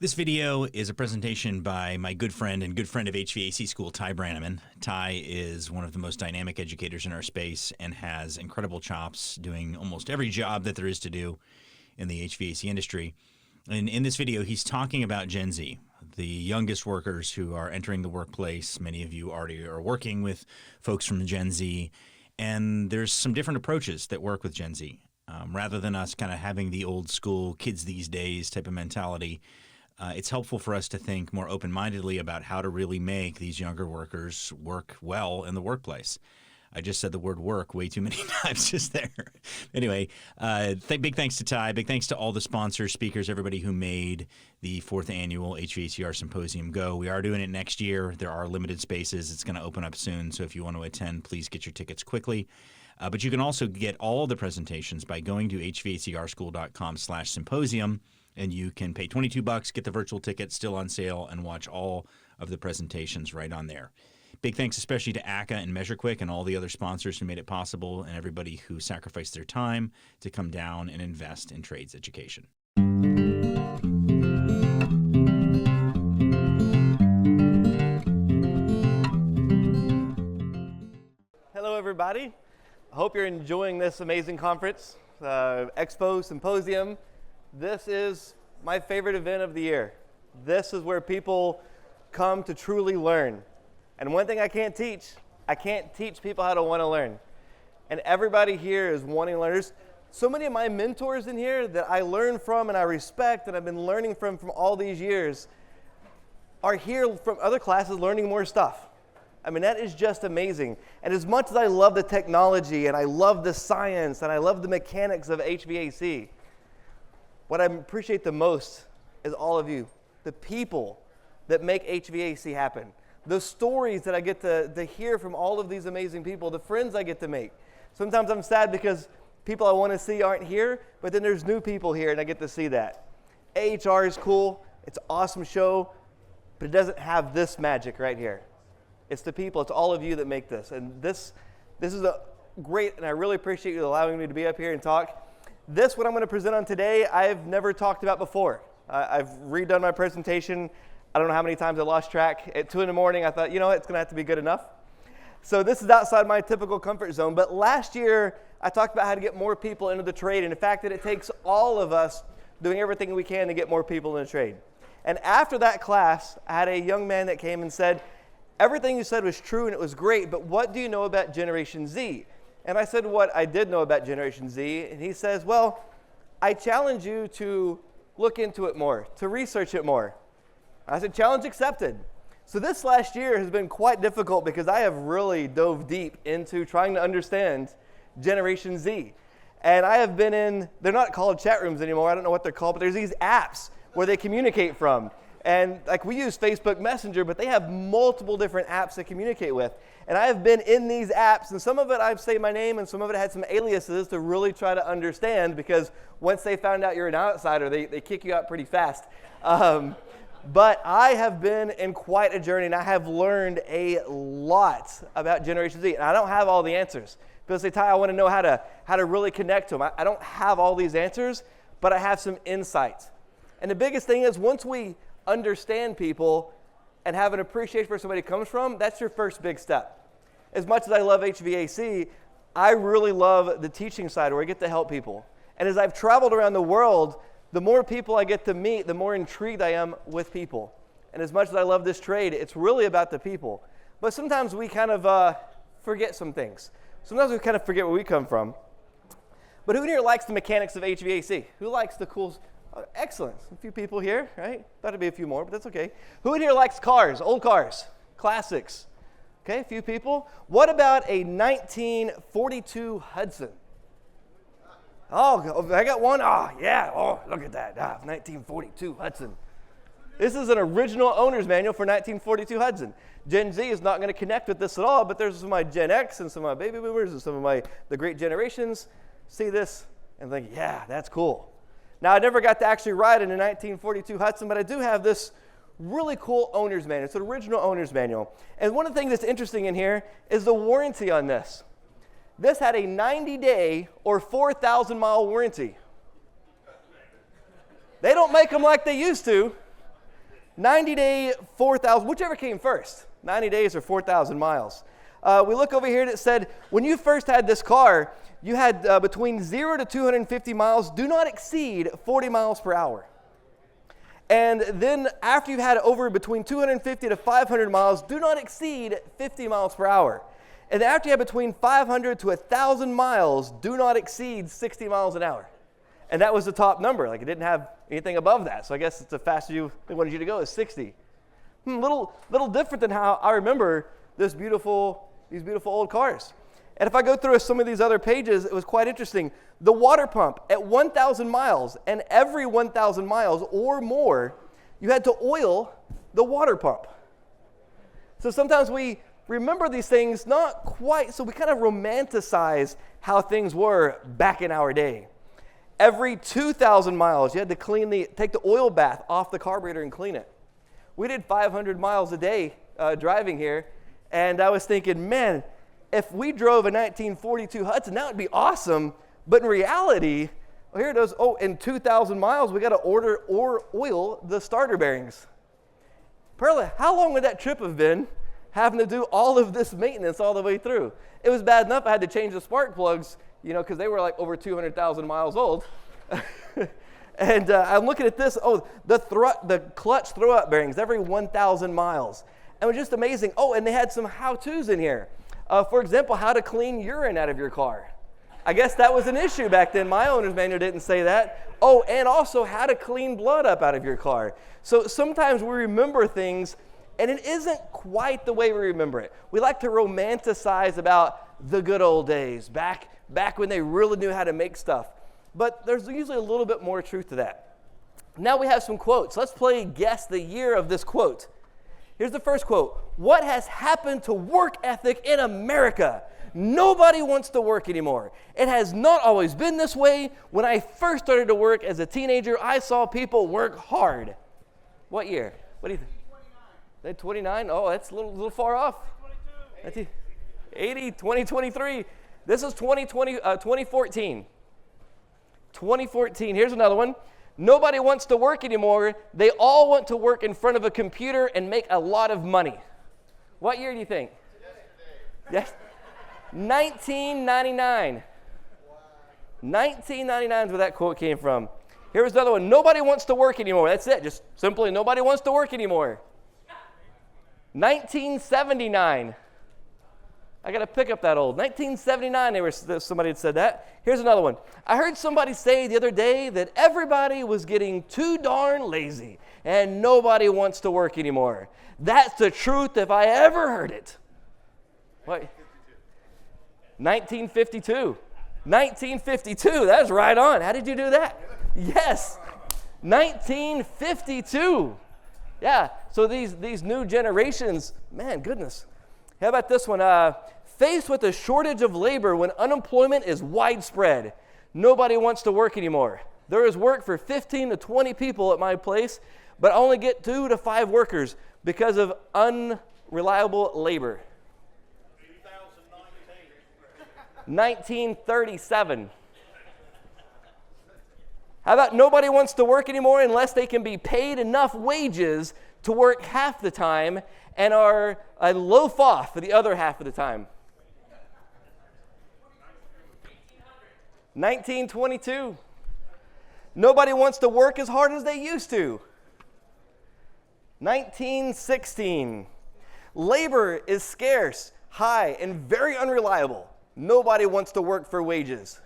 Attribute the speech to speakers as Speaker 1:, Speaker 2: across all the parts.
Speaker 1: This video is a presentation by my good friend and good friend of HVAC school, Ty Branaman. Ty is one of the most dynamic educators in our space and has incredible chops doing almost every job that there is to do in the HVAC industry. And in this video, he's talking about Gen Z, the youngest workers who are entering the workplace. Many of you already are working with folks from Gen Z, and there's some different approaches that work with Gen Z. Rather than us kind of having the old school kids these days type of mentality, it's helpful for us to think more open-mindedly about how to really make these younger workers work well in the workplace. I just said the word work way too many times just there. Anyway, big thanks to Ty. Big thanks to all the sponsors, speakers, everybody who made the 4th Annual HVACR Symposium go. We are doing it next year. There are limited spaces. It's going to open up soon, so if you want to attend, please get your tickets quickly. But you can also get all the presentations by going to hvacrschool.com/symposium. And you can pay $22, get the virtual ticket, still on sale, and watch all of the presentations right on there. Big thanks especially to ACA and MeasureQuick and all the other sponsors who made it possible, and everybody who sacrificed their time to come down and invest in trades education.
Speaker 2: Hello, everybody. I hope you're enjoying this amazing conference, Expo Symposium. This is my favorite event of the year. This is where people come to truly learn. And one thing I can't teach people how to want to learn. And everybody here is wanting to learn. There's so many of my mentors in here that I learn from and I respect and I've been learning from all these years are here from other classes learning more stuff. I mean, that is just amazing. And as much as I love the technology and I love the science and I love the mechanics of HVAC, what I appreciate the most is all of you, the people that make HVAC happen, the stories that I get to hear from all of these amazing people, the friends I get to make. Sometimes I'm sad because people I want to see aren't here, but then there's new people here and I get to see that. AHR is cool, it's an awesome show, but it doesn't have this magic right here. It's the people, it's all of you that make this. And this is a great, and I really appreciate you allowing me to be up here and talk. What I'm going to present on today, I've never talked about before. I've redone my presentation. I don't know how many times I lost track. At 2 in the morning, I thought, you know what, it's going to have to be good enough. So this is outside my typical comfort zone. But last year, I talked about how to get more people into the trade and the fact that it takes all of us doing everything we can to get more people in the trade. And after that class, I had a young man that came and said, everything you said was true and it was great, but what do you know about Generation Z? And I said what I did know about Generation Z, and he says, well, I challenge you to look into it more, to research it more. I said, challenge accepted. So this last year has been quite difficult because I have really dove deep into trying to understand Generation Z. And I have been in, they're not called chat rooms anymore, I don't know what they're called, but there's these apps where they communicate from. And like we use Facebook Messenger, but they have multiple different apps to communicate with. And I have been in these apps, and some of it I've said my name, and some of it had some aliases to really try to understand, because once they found out you're an outsider, they kick you out pretty fast. But I have been in quite a journey, and I have learned a lot about Generation Z. And I don't have all the answers. People say, Ty, I want to know how to really connect to them. I don't have all these answers, but I have some insights. And the biggest thing is once we understand people and have an appreciation for where somebody comes from, that's your first big step. As much as I love HVAC, I really love the teaching side where I get to help people. And as I've traveled around the world, the more people I get to meet, the more intrigued I am with people. And as much as I love this trade, it's really about the people. But sometimes we kind of forget some things. Sometimes we kind of forget where we come from. But who in here likes the mechanics of HVAC? Who likes the cool? Excellent. A few people here, right? Thought it'd be a few more, but that's okay. Who in here likes cars, old cars, classics? Okay, a few people. What about a 1942 Hudson? Oh, I got one. Oh, yeah. Oh, look at that. 1942 Hudson. This is an original owner's manual for 1942 Hudson. Gen Z is not going to connect with this at all, but there's some of my Gen X and some of my baby boomers and some of the great generations see this and think, yeah, that's cool. Now, I never got to actually ride in a 1942 Hudson, but I do have this really cool owner's manual. It's an original owner's manual. And one of the things that's interesting in here is the warranty on this. This had a 90-day or 4,000-mile warranty. They don't make them like they used to. 90-day, 4,000, whichever came first, 90 days or 4,000 miles. We look over here and it said, when you first had this car, you had between 0 to 250 miles, do not exceed 40 miles per hour. And then after you've had over between 250 to 500 miles, do not exceed 50 miles per hour. And after you have between 500 to 1,000 miles, do not exceed 60 miles an hour. And that was the top number. Like, it didn't have anything above that. So I guess it's the fastest they wanted you to go is 60. Little different than how I remember these beautiful old cars. And if I go through some of these other pages, it was quite interesting. The water pump at 1,000 miles, and every 1,000 miles or more, you had to oil the water pump. So sometimes we remember these things not quite, so we kind of romanticize how things were back in our day. Every 2,000 miles, you had to take the oil bath off the carburetor and clean it. We did 500 miles a day driving here, and I was thinking, man, if we drove a 1942 Hudson, that would be awesome. But in reality, here it is, in 2,000 miles, we got to order or oil the starter bearings. Perla, how long would that trip have been having to do all of this maintenance all the way through? It was bad enough I had to change the spark plugs, because they were like over 200,000 miles old. And I'm looking at this, the clutch throw-up bearings every 1,000 miles. And it was just amazing. And they had some how-tos in here. For example, how to clean urine out of your car. I guess that was an issue back then. My owner's manual didn't say that. And also how to clean blood up out of your car. So sometimes we remember things, and it isn't quite the way we remember it. We like to romanticize about the good old days, back when they really knew how to make stuff. But there's usually a little bit more truth to that. Now we have some quotes. Let's play Guess the Year of this quote. Here's the first quote. What has happened to work ethic in America? Nobody wants to work anymore. It has not always been this way. When I first started to work as a teenager, I saw people work hard. What year? What do you think? 29? Oh, that's a little far off. 80, 2023. This is 2014. 2014. Here's another one. Nobody wants to work anymore. They all want to work in front of a computer and make a lot of money. What year do you think? Yes. 1999. Wow. 1999 is where that quote came from. Here's another one. Nobody wants to work anymore. That's it. Just simply, nobody wants to work anymore. 1979. I got to pick up that old. 1979, somebody had said that. Here's another one. I heard somebody say the other day that everybody was getting too darn lazy and nobody wants to work anymore. That's the truth if I ever heard it. What? 1952. 1952. That's right on. How did you do that? Yes. 1952. Yeah. So these new generations, man, goodness. How about this one? Faced with a shortage of labor when unemployment is widespread, nobody wants to work anymore. There is work for 15 to 20 people at my place, but I only get 2 to 5 workers because of unreliable labor. 1937. How about nobody wants to work anymore unless they can be paid enough wages to work half the time and are a loaf off for the other half of the time. 1922. Nobody wants to work as hard as they used to. 1916. Labor is scarce, high, and very unreliable. Nobody wants to work for wages.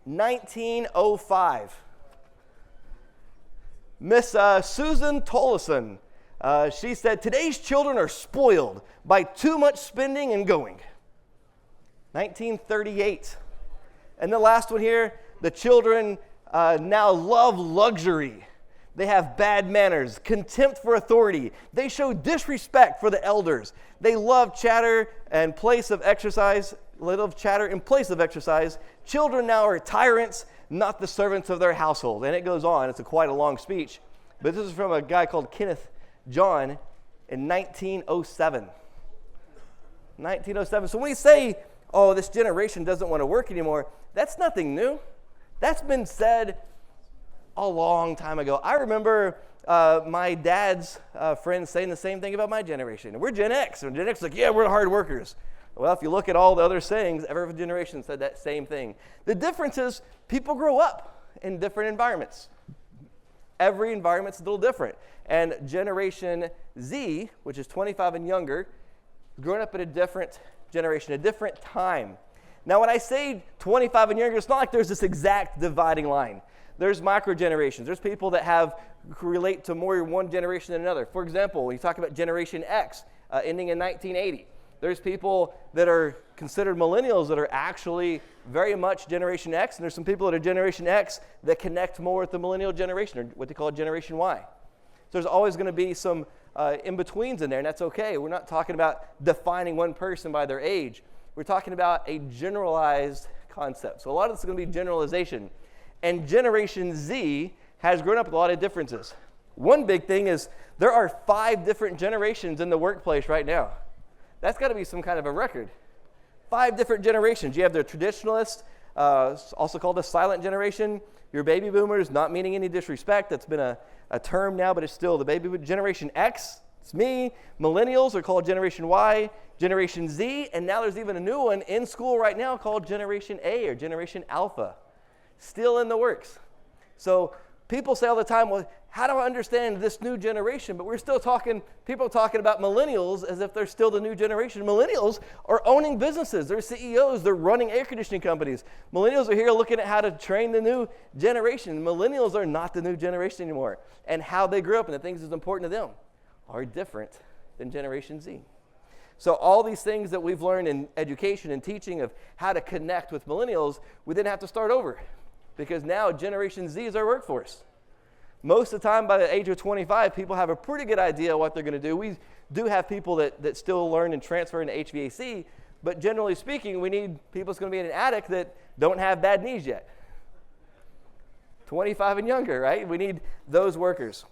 Speaker 2: 1905. Miss Susan Tollison, she said, today's children are spoiled by too much spending and going. 1938. And the last one here, the children now love luxury. They have bad manners, contempt for authority. They show disrespect for the elders. They love chatter and place of exercise. Children now are tyrants, not the servants of their household. And it goes on. It's quite a long speech. But this is from a guy called Kenneth John in 1907. 1907. So when we say, this generation doesn't want to work anymore, that's nothing new. That's been said a long time ago. I remember my dad's friends saying the same thing about my generation. We're Gen X. And Gen X is like, yeah, we're hard workers. Well, if you look at all the other sayings, every generation said that same thing. The difference is people grow up in different environments. Every environment's a little different. And Generation Z, which is 25 and younger, growing up in a different generation, a different time. Now, when I say 25 and younger, it's not like there's this exact dividing line. There's micro-generations. There's people that relate to more one generation than another. For example, when you talk about Generation X, ending in 1980, there's people that are considered millennials that are actually very much Generation X, and there's some people that are Generation X that connect more with the millennial generation, or what they call Generation Y. So there's always going to be some in-betweens in there, and that's okay. We're not talking about defining one person by their age. We're talking about a generalized concept. So a lot of this is going to be generalization. And Generation Z has grown up with a lot of differences. One big thing is there are 5 different generations in the workplace right now. That's got to be some kind of a record. 5 different generations. You have the traditionalist, also called the silent generation. Your baby boomers, not meaning any disrespect. That's been a term now, but it's still the baby boomer. Generation X, it's me. Millennials are called Generation Y, Generation Z, and now there's even a new one in school right now called Generation A or Generation Alpha. Still in the works. So people say all the time, well, how do I understand this new generation? But we're still people talking about millennials as if they're still the new generation. Millennials are owning businesses. They're CEOs. They're running air conditioning companies. Millennials are here looking at how to train the new generation. Millennials are not the new generation anymore. And how they grew up and the things that's important to them are different than Generation Z. So all these things that we've learned in education and teaching of how to connect with millennials, we then have to start over. Because now Generation Z is our workforce. Most of the time, by the age of 25, people have a pretty good idea what they're going to do. We do have people that still learn and transfer into HVAC, but generally speaking, we need people that's going to be in an attic that don't have bad knees yet. 25 and younger, right? We need those workers.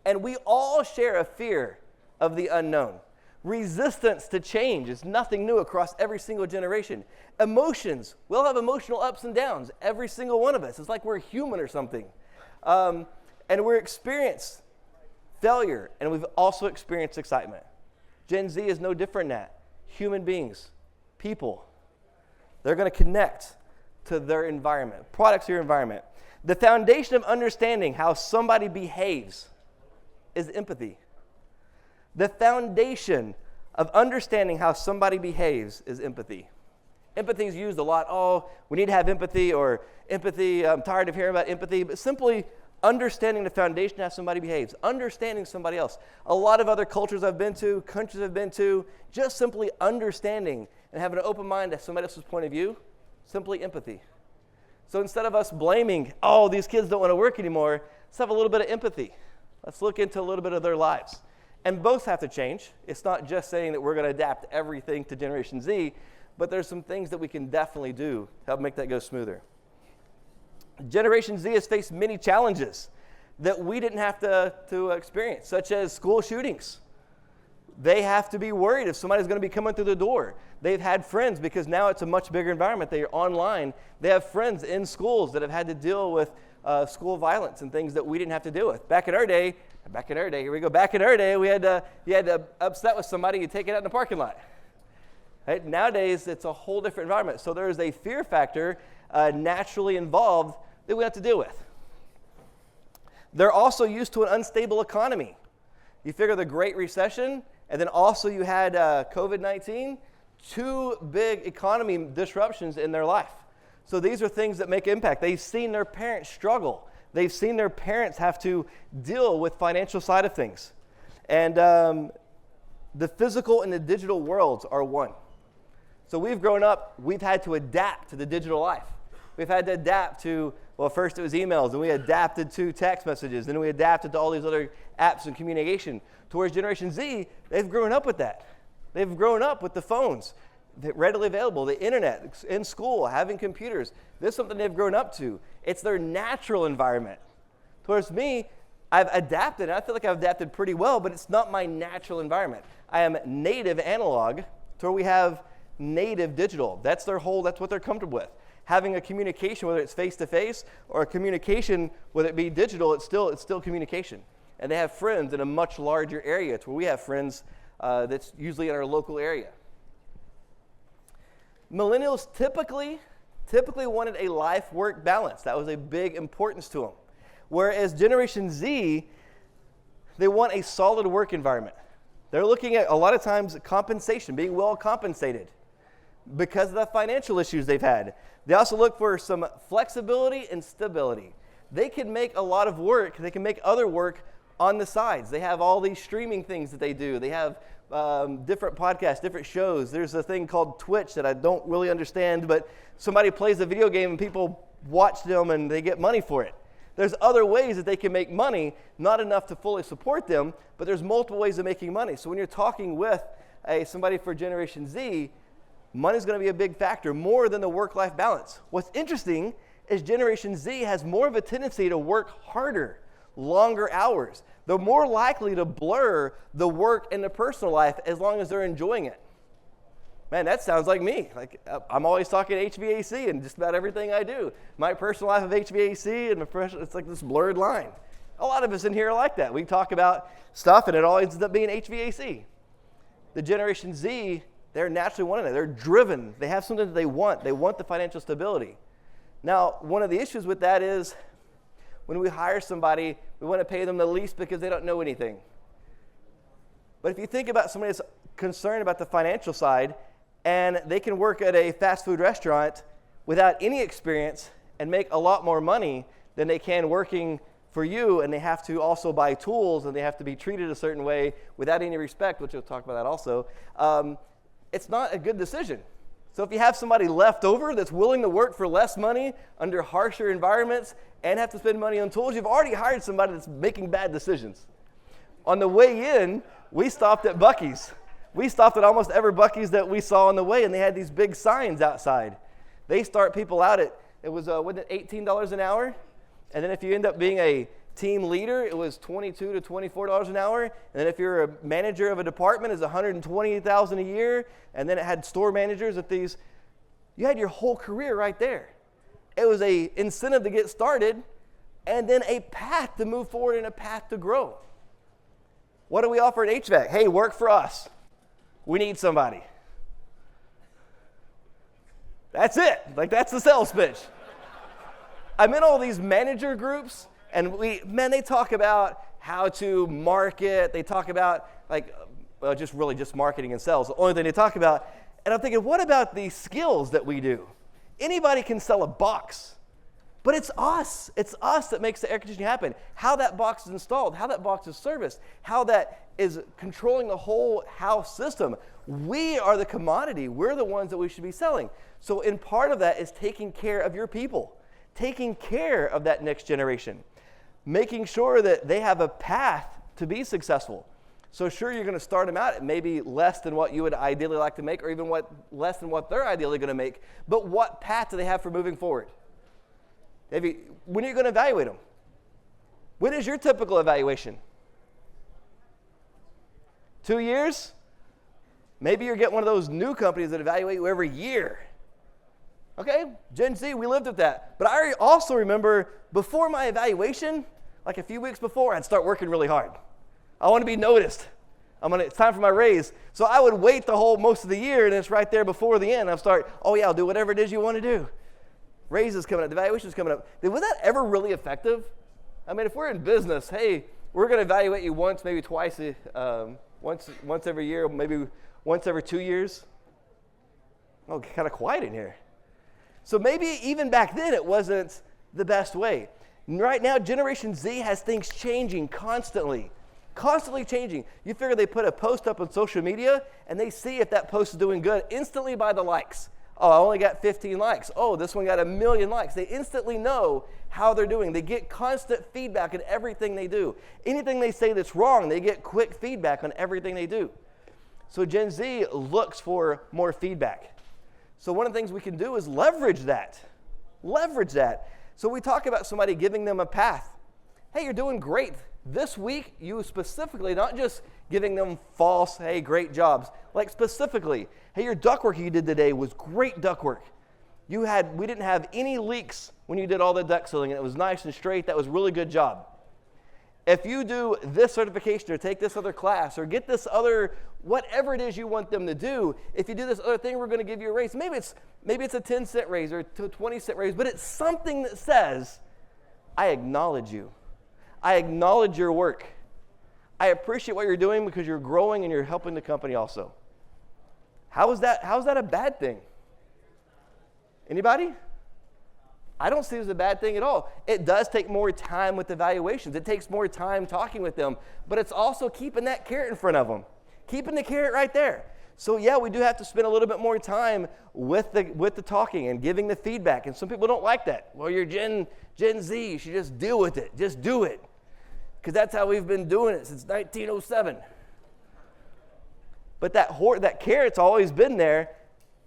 Speaker 2: And we all share a fear of the unknown. Resistance to change is nothing new across every single generation. Emotions, we'll have emotional ups and downs, every single one of us. It's like we're human or something. And we're experienced failure, and we've also experienced excitement. Gen Z is no different than that. Human beings, people, they're going to connect to their environment, products to your environment. The foundation of understanding how somebody behaves is empathy. The foundation of understanding how somebody behaves is empathy. Empathy is used a lot. Oh, we need to have empathy, or empathy, I'm tired of hearing about empathy, but simply understanding the foundation of how somebody behaves, understanding somebody else. A lot of other cultures I've been to, countries I've been to, just simply understanding and having an open mind to somebody else's point of view, simply empathy. So instead of us blaming, oh, these kids don't want to work anymore, let's have a little bit of empathy. Let's look into a little bit of their lives. And both have to change. It's not just saying that we're going to adapt everything to Generation Z, but there's some things that we can definitely do to help make that go smoother. Generation Z has faced many challenges that we didn't have to experience, such as school shootings. They have to be worried if somebody's going to be coming through the door. They've had friends, because now it's a much bigger environment. They are online. They have friends in schools that have had to deal with school violence and things that we didn't have to deal with. Back in our day, you had to upset with somebody, you take it out in the parking lot. Right? Nowadays, it's a whole different environment. So there is a fear factor naturally involved that we have to deal with. They're also used to an unstable economy. You figure the Great Recession, and then also you had COVID-19, 2 big economy disruptions in their life. So these are things that make impact. They've seen their parents struggle. They've seen their parents have to deal with financial side of things. And the physical and the digital worlds are one. So we've grown up, we've had to adapt to the digital life. We've had to adapt to, well, first it was emails, and we adapted to text messages, then we adapted to all these other apps and communication. Towards Generation Z, they've grown up with that. They've grown up with the phones readily available, the internet, in school, having computers. This is something they've grown up to. It's their natural environment. Towards me, I've adapted, and I feel like I've adapted pretty well, but it's not my natural environment. I am native analog to where we have native digital. That's what they're comfortable with. Having a communication, whether it's face-to-face or a communication, whether it be digital, it's still communication. and they have friends in a much larger area. It's where we have friends that's usually in our local area. Millennials typically wanted a life-work balance. That was a big importance to them. Whereas Generation Z, they want a solid work environment. They're looking at, a lot of times, compensation, being well compensated because of the financial issues they've had. They also look for some flexibility and stability. They can make a lot of work. They can make other work on the sides. They have all these streaming things that they do. They have different podcasts, different shows. There's a thing called Twitch that I don't really understand, but somebody plays a video game and people watch them and they get money for it. There's other ways that they can make money, not enough to fully support them, but there's multiple ways of making money. So when you're talking with somebody for Generation Z, money's going to be a big factor, more than the work-life balance. What's interesting is Generation Z has more of a tendency to work harder, longer hours. They're more likely to blur the work and the personal life as long as they're enjoying it. Man, that sounds like me. Like, I'm always talking HVAC and just about everything I do. My personal life of HVAC and my professional, it's like this blurred line. A lot of us in here are like that. We talk about stuff and it always ends up being HVAC. The Generation Z, they're naturally wanting it. They're driven. They have something that they want. They want the financial stability. Now, one of the issues with that is when we hire somebody, we want to pay them the least because they don't know anything. But if you think about somebody that's concerned about the financial side, and they can work at a fast food restaurant without any experience and make a lot more money than they can working for you, and they have to also buy tools and they have to be treated a certain way without any respect, which we'll talk about that also, it's not a good decision. So if you have somebody left over that's willing to work for less money under harsher environments and have to spend money on tools, you've already hired somebody that's making bad decisions. On the way in, we stopped at Buc-ee's. We stopped at almost every Buc-ee's that we saw on the way, and they had these big signs outside. They start people out at, wasn't it $18 an hour? And then if you end up being a team leader, it was $22 to $24 an hour. And then if you're a manager of a department, it's $120,000 a year. And then it had store managers at these. You had your whole career right there. It was an incentive to get started, and then a path to move forward and a path to grow. What do we offer at HVAC? Hey, work for us. We need somebody. That's it. Like, that's the sales pitch. I'm in all these manager groups, and they talk about how to market. They talk about, just marketing and sales. The only thing they talk about. And I'm thinking, what about the skills that we do? Anybody can sell a box, but it's us. It's us that makes the air conditioning happen. How that box is installed, how that box is serviced, how that is controlling the whole house system. We are the commodity. We're the ones that we should be selling. So in part of that is taking care of your people, taking care of that next generation, making sure that they have a path to be successful. So sure, you're going to start them out at maybe less than what you would ideally like to make, or even less than what they're ideally going to make, but what path do they have for moving forward? When are you going to evaluate them? When is your typical evaluation? 2 years? Maybe you're getting one of those new companies that evaluate you every year. Okay, Gen Z, we lived with that. But I also remember before my evaluation, like a few weeks before, I'd start working really hard. I want to be noticed. It's time for my raise. So I would wait most of the year, and it's right there before the end. I'll start, I'll do whatever it is you want to do. Raise is coming up, the evaluation is coming up. Was that ever really effective? I mean, if we're in business, hey, we're going to evaluate you once, maybe twice, once every year, maybe once every 2 years. Oh, kind of quiet in here. So maybe even back then it wasn't the best way. Right now, Generation Z has things changing constantly changing. You figure they put a post up on social media and they see if that post is doing good instantly by the likes. Oh, I only got 15 likes. Oh, this one got 1 million likes. They instantly know how they're doing. They get constant feedback on everything they do. Anything they say that's wrong, they get quick feedback on everything they do. So Gen Z looks for more feedback. So one of the things we can do is leverage that. So we talk about somebody giving them a path. Hey, you're doing great. This week, you specifically, not just giving them false, hey, great jobs. Like specifically, hey, your ductwork you did today was great ductwork. We didn't have any leaks when you did all the duct sealing, and it was nice and straight. That was a really good job. if you do this certification or take this other class or get this other, whatever it is you want them to do, if you do this other thing, we're going to give you a raise. Maybe it's a 10-cent raise or a 20-cent raise, but it's something that says, I acknowledge you. I acknowledge your work. I appreciate what you're doing because you're growing and you're helping the company also. How is that a bad thing? Anybody? I don't see it as a bad thing at all. It does take more time with evaluations. It takes more time talking with them, but it's also keeping that carrot in front of them, keeping the carrot right there. So yeah, we do have to spend a little bit more time with the talking and giving the feedback, and some people don't like that. Well, you're Gen Z, you should just deal with it. Just do it, because that's how we've been doing it since 1907. But that carrot's always been there.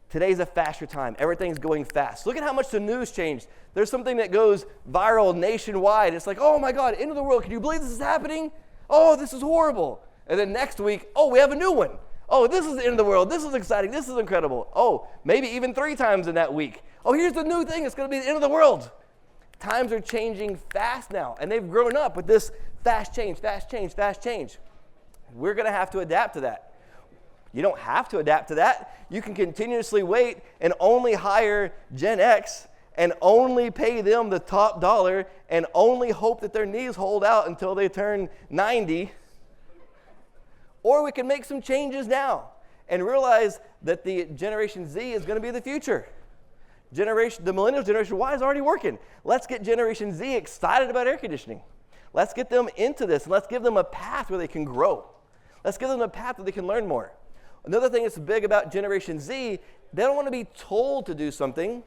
Speaker 2: Today's a faster time. Everything's going fast. Look at how much the news changed. There's something that goes viral nationwide. It's like, oh my God, end of the world. Can you believe this is happening? Oh, this is horrible. And then next week, oh, we have a new one. Oh, this is the end of the world. This is exciting. This is incredible. Oh, maybe even 3 times in that week. Oh, here's the new thing. It's going to be the end of the world. Times are changing fast now, and they've grown up with this fast change, fast change, fast change. We're going to have to adapt to that. You don't have to adapt to that. You can continuously wait and only hire Gen X and only pay them the top dollar and only hope that their knees hold out until they turn 90. Or we can make some changes now and realize that the Generation Z is going to be the future. The millennial Generation Y is already working. Let's get Generation Z excited about air conditioning. Let's get them into this, and let's give them a path where they can grow. Let's give them a path where they can learn more. Another thing that's big about Generation Z, they don't want to be told to do something.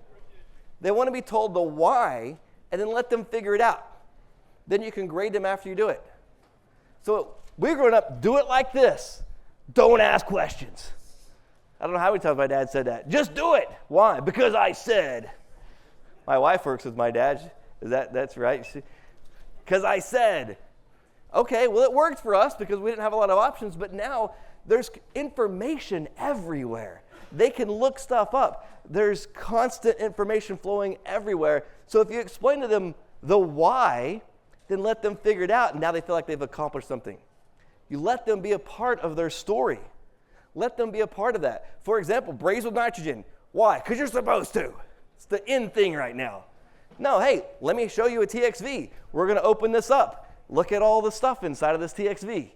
Speaker 2: They want to be told the why, and then let them figure it out. Then you can grade them after you do it. So we're growing up, do it like this. Don't ask questions. I don't know how many times my dad said that. Just do it. Why? Because I said. My wife works with my dad. That's right? Because I said. Okay, well, it worked for us because we didn't have a lot of options, but now there's information everywhere. They can look stuff up. There's constant information flowing everywhere. So if you explain to them the why, then let them figure it out, and now they feel like they've accomplished something. You let them be a part of their story. Let them be a part of that. For example, braze with nitrogen. Why? Because you're supposed to. It's the in thing right now. No, hey, let me show you a TXV. We're going to open this up. Look at all the stuff inside of this TXV.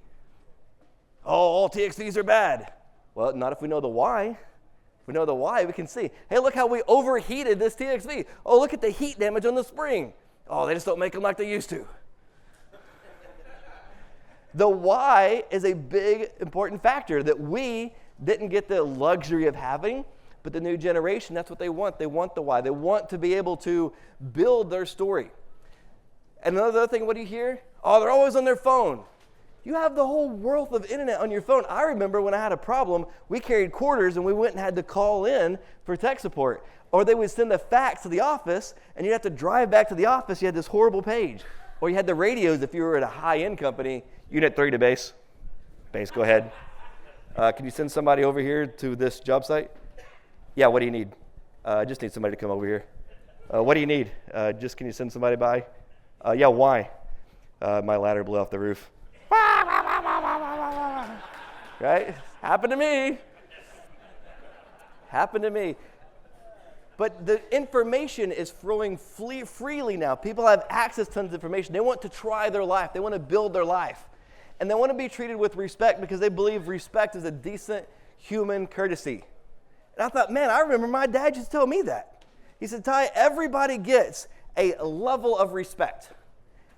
Speaker 2: Oh, all TXVs are bad. Well, not if we know the why. If we know the why, we can see. Hey, look how we overheated this TXV. Oh, look at the heat damage on the spring. Oh, they just don't make them like they used to. The why is a big, important factor that we didn't get the luxury of having, but the new generation, that's what they want. They want the why. They want to be able to build their story. And another thing, what do you hear? Oh, they're always on their phone. You have the whole wealth of internet on your phone. I remember when I had a problem, we carried quarters and we went and had to call in for tech support. Or they would send a fax to the office and you'd have to drive back to the office. You had this horrible page. Or you had the radios if you were at a high-end company. Unit 3 to base. Base, go ahead. Can you send somebody over here to this job site? Yeah, what do you need? I just need somebody to come over here. What do you need? Just can you send somebody by? Yeah, why? My ladder blew off the roof. Right? Happened to me. Happened to me. But the information is flowing freely now. People have access to tons of information. They want to try their life. They want to build their life. And they want to be treated with respect because they believe respect is a decent human courtesy. And I thought, man, I remember my dad just told me that. He said, Ty, everybody gets a level of respect.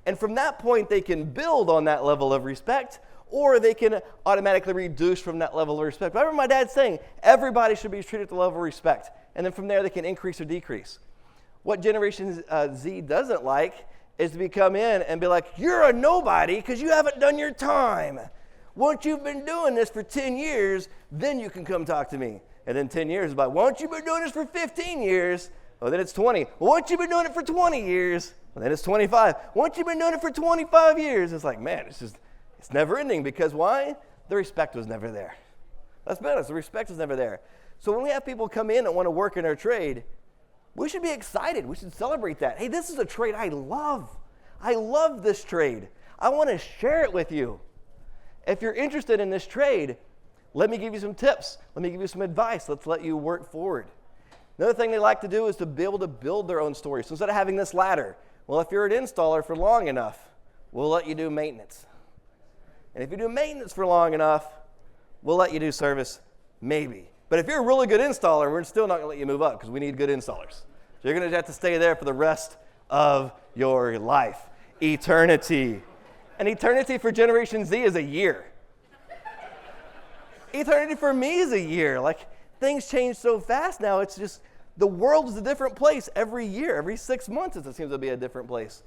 Speaker 2: And from that point, they can build on that level of respect, or they can automatically reduce from that level of respect. But I remember my dad saying, everybody should be treated at the level of respect. And then from there, they can increase or decrease. What Generation Z doesn't like is to come in and be like, you're a nobody because you haven't done your time. Once you've been doing this for 10 years, then you can come talk to me. And then 10 years is like, once you've been doing this for 15 years, well, then it's 20. Well, once you've been doing it for 20 years, well, then it's 25. Once you've been doing it for 25 years, it's like, man, it's never ending. Because why? The respect was never there. Let's be honest, the respect was never there. So when we have people come in and want to work in our trade, we should be excited. We should celebrate that. Hey, this is a trade I love. I love this trade. I want to share it with you. If you're interested in this trade, let me give you some tips. Let me give you some advice. Let's let you work forward. Another thing they like to do is to be able to build their own story. So instead of having this ladder, well, if you're an installer for long enough, we'll let you do maintenance. And if you do maintenance for long enough, we'll let you do service, maybe. But if you're a really good installer, we're still not going to let you move up because we need good installers. So you're going to have to stay there for the rest of your life. Eternity. And eternity for Generation Z is a year. Eternity for me is a year. Like, things change so fast now. It's just, the world is a different place every year. Every 6 months it seems to be a different place.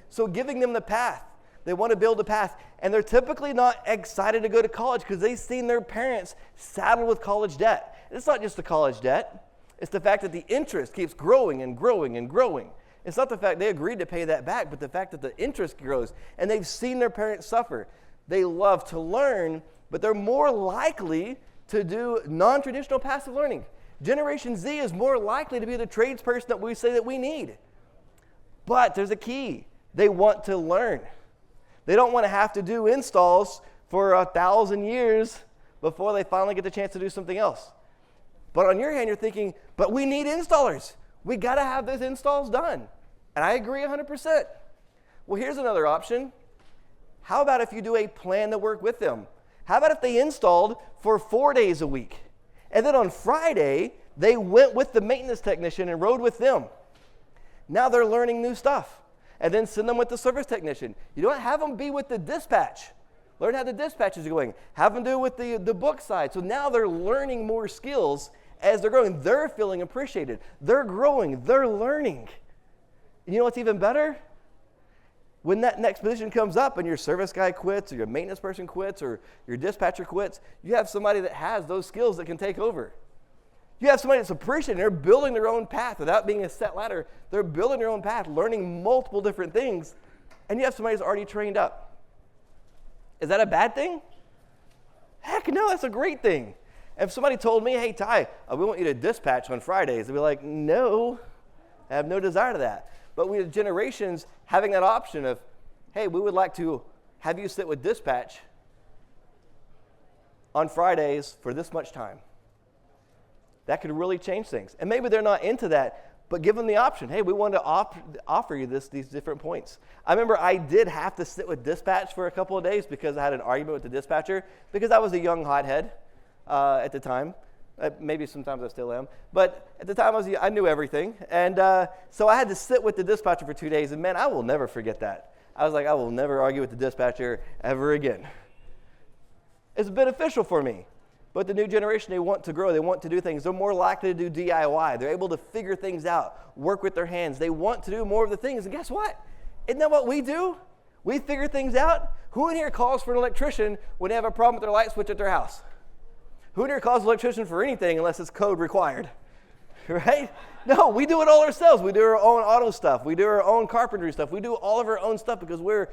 Speaker 2: So giving them the path. They want to build a path. And they're typically not excited to go to college because they've seen their parents saddled with college debt. It's not just the college debt. It's the fact that the interest keeps growing and growing and growing. It's not the fact they agreed to pay that back, but the fact that the interest grows. And they've seen their parents suffer. They love to learn, but they're more likely to do non-traditional passive learning. Generation Z is more likely to be the tradesperson that we say that we need. But there's a key. They want to learn. They don't want to have to do installs for 1,000 years before they finally get the chance to do something else. But on your hand, you're thinking, but we need installers. We got to have those installs done. And I agree 100%. Well, here's another option. How about if you do a plan to work with them? How about if they installed for 4 days a week? And then on Friday, they went with the maintenance technician and rode with them. Now they're learning new stuff. And then send them with the service technician. You don't have them be with the dispatch. Learn how the dispatch is going. Have them do it with the book side. So now they're learning more skills as they're growing. They're feeling appreciated. They're growing. They're learning. And you know what's even better? When that next position comes up and your service guy quits or your maintenance person quits or your dispatcher quits, you have somebody that has those skills that can take over. You have somebody that's appreciating. They're building their own path without being a set ladder. They're building their own path, learning multiple different things, and you have somebody that's already trained up. Is that a bad thing? Heck no, that's a great thing. If somebody told me, hey, Ty, we want you to dispatch on Fridays, I'd be like, no, I have no desire to that. But we have generations having that option of, hey, we would like to have you sit with dispatch on Fridays for this much time. That could really change things. And maybe they're not into that, but give them the option. Hey, we want to offer you these different points. I remember I did have to sit with dispatch for a couple of days because I had an argument with the dispatcher because I was a young hothead at the time. Maybe sometimes I still am. But at the time, I knew everything. And so I had to sit with the dispatcher for 2 days. And man, I will never forget that. I was like, I will never argue with the dispatcher ever again. It's beneficial for me. But the new generation, they want to grow. They want to do things. They're more likely to do DIY. They're able to figure things out, work with their hands. They want to do more of the things. And guess what? Isn't that what we do? We figure things out. Who in here calls for an electrician when they have a problem with their light switch at their house? Who in here calls an electrician for anything unless it's code required? Right? No, we do it all ourselves. We do our own auto stuff. We do our own carpentry stuff. We do all of our own stuff because we're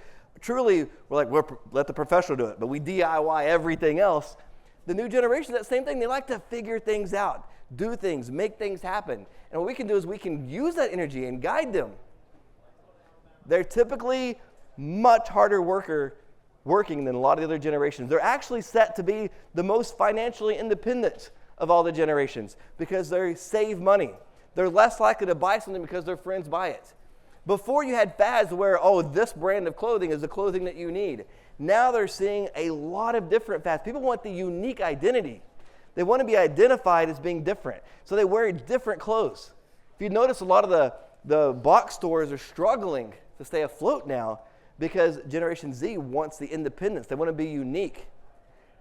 Speaker 2: let the professional do it. But we DIY everything else. The new generation, that same thing. They like to figure things out, do things, make things happen. And what we can do is we can use that energy and guide them. They're typically much harder working than a lot of the other generations. They're actually set to be the most financially independent of all the generations because they save money. They're less likely to buy something because their friends buy it. Before you had fads where, this brand of clothing is the clothing that you need. Now they're seeing a lot of different fads. People want the unique identity. They want to be identified as being different. So they wear different clothes. If you notice, a lot of the box stores are struggling to stay afloat now because Generation Z wants the independence. They want to be unique.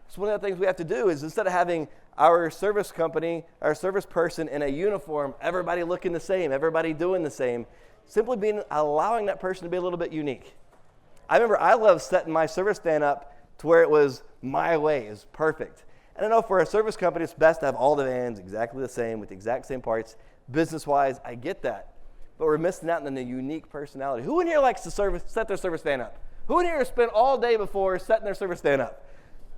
Speaker 2: So one of the things we have to do is instead of having our service company, our service person in a uniform, everybody looking the same, everybody doing the same, simply allowing that person to be a little bit unique. I remember I loved setting my service van up to where it was my way, is perfect. And I know for a service company, it's best to have all the vans exactly the same with the exact same parts. Business-wise, I get that. But we're missing out on the unique personality. Who in here likes to set their service van up? Who in here has spent all day before setting their service van up?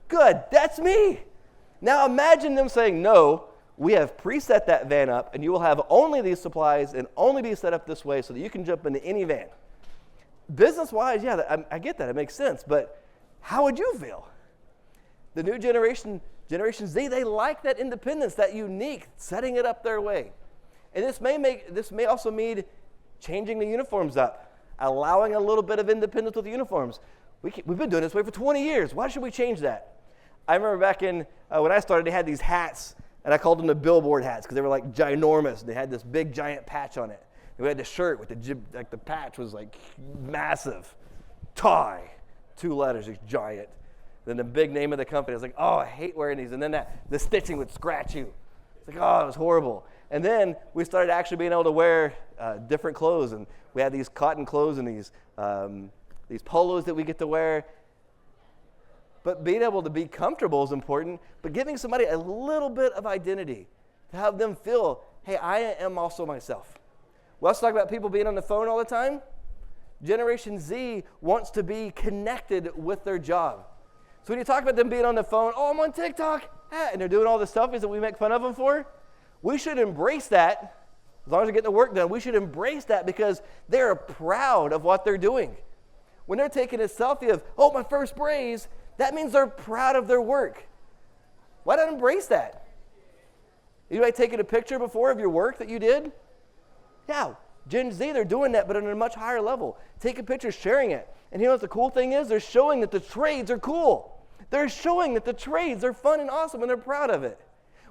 Speaker 2: Good, that's me. Now imagine them saying, no, we have preset that van up, and you will have only these supplies and only be set up this way so that you can jump into any van. business-wise, yeah, I get that. It makes sense. But how would you feel? The new Generation Z, they like that independence, that unique, setting it up their way. And this may also mean changing the uniforms up, allowing a little bit of independence with the uniforms. We've been doing this way for 20 years. Why should we change that? I remember back in, when I started, they had these hats, and I called them the billboard hats because they were like ginormous. They had this big giant patch on it. And we had the shirt with the patch was like massive. Tie, 2 letters, it's giant. Then the big name of the company. I was like, oh, I hate wearing these. And then the stitching would scratch you. It's like, oh, it was horrible. And then we started actually being able to wear different clothes. And we had these cotton clothes and these polos that we get to wear. But being able to be comfortable is important. But giving somebody a little bit of identity to have them feel, hey, I am also myself. We also talk about people being on the phone all the time. Generation Z wants to be connected with their job. So when you talk about them being on the phone, oh, I'm on TikTok, and they're doing all the selfies that we make fun of them for, we should embrace that. As long as they're getting the work done, we should embrace that because they're proud of what they're doing. When they're taking a selfie of, oh, my first raise, that means they're proud of their work. Why not embrace that? Anybody taking a picture before of your work that you did? Yeah, Gen Z, they're doing that, but on a much higher level. Taking pictures, sharing it. And you know what the cool thing is? They're showing that the trades are cool. They're showing that the trades are fun and awesome, and they're proud of it.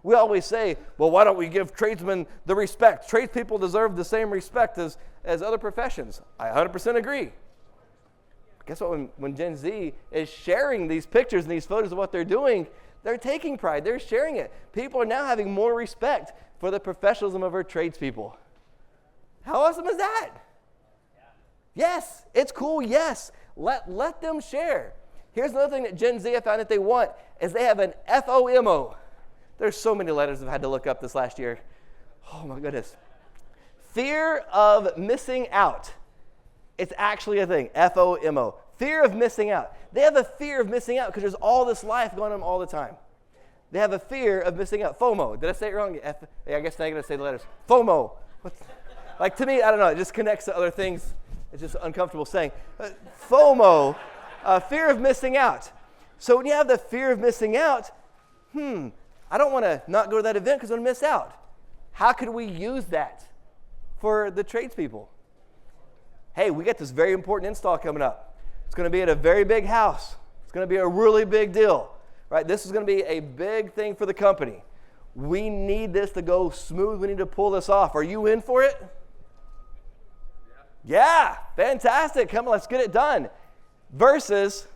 Speaker 2: We always say, well, why don't we give tradesmen the respect? Tradespeople deserve the same respect as other professions. I 100% agree. Guess what? When Gen Z is sharing these pictures and these photos of what they're doing, they're taking pride. They're sharing it. People are now having more respect for the professionalism of our tradespeople. How awesome is that? Yes, it's cool, yes. Let them share. Here's another thing that Gen Z I found that they want is they have an FOMO. There's so many letters I've had to look up this last year. Oh my goodness. Fear of missing out. It's actually a thing, FOMO. Fear of missing out. They have a fear of missing out because there's all this life going on all the time. They have a fear of missing out. FOMO. Did I say it wrong? I guess I'm going to say the letters. FOMO. Like to me, I don't know. It just connects to other things. It's just uncomfortable saying. FOMO, fear of missing out. So when you have the fear of missing out, I don't want to not go to that event because I'm going to miss out. How could we use that for the tradespeople? Hey, we got this very important install coming up. It's going to be at a very big house. It's going to be a really big deal, right? This is going to be a big thing for the company. We need this to go smooth. We need to pull this off. Are you in for it? Yeah, fantastic. Come on, let's get it done. Versus,